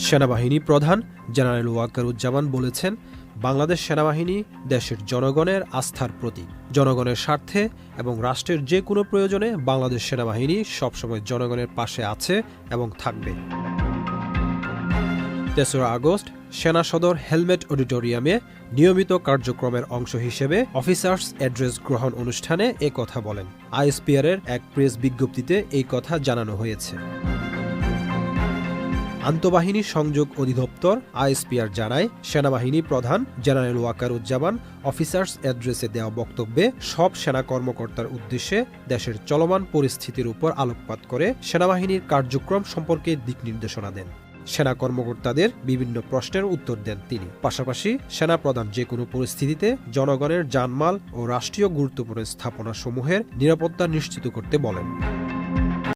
সেনাবাহিনী প্রধান জেনারেল ওয়াকারুজ্জামান বলেছেন, বাংলাদেশ সেনাবাহিনী দেশের জনগণের আস্থার প্রতীক। জনগণের স্বার্থে এবং রাষ্ট্রের যে কোনো প্রয়োজনে বাংলাদেশ সেনাবাহিনী সবসময় জনগণের পাশে আছে এবং থাকবে। ৩রা আগস্ট সেনা সদর হেলমেট অডিটোরিয়ামে নিয়মিত কার্যক্রমের অংশ হিসেবে অফিসার্স অ্যাড্রেস গ্রহণ অনুষ্ঠানে এ কথা বলেন। আইএসপিআর-এর এক প্রেস বিজ্ঞপ্তিতে এই কথা জানানো হয়েছে। আন্তঃবাহিনী সংযোগ অধিদপ্তর আইএসপিআর জানায়, সেনাবাহিনী প্রধান জেনারেল ওয়াকারুজ্জামান অফিসার্স অ্যাড্রেসে দেওয়া বক্তব্যে সব সেনা কর্মকর্তার উদ্দেশ্যে দেশের চলমান পরিস্থিতির উপর আলোকপাত করে সেনাবাহিনীর কার্যক্রম সম্পর্কে দিক নির্দেশনা দেন। সেনা কর্মকর্তাদের বিভিন্ন প্রশ্নের উত্তর দেন তিনি। পাশাপাশি সেনা প্রধান যে কোনো পরিস্থিতিতে জনগণের জানমাল ও রাষ্ট্রীয় গুরুত্বপূর্ণ স্থাপনাসমূহের নিরাপত্তা নিশ্চিত করতে বলেন।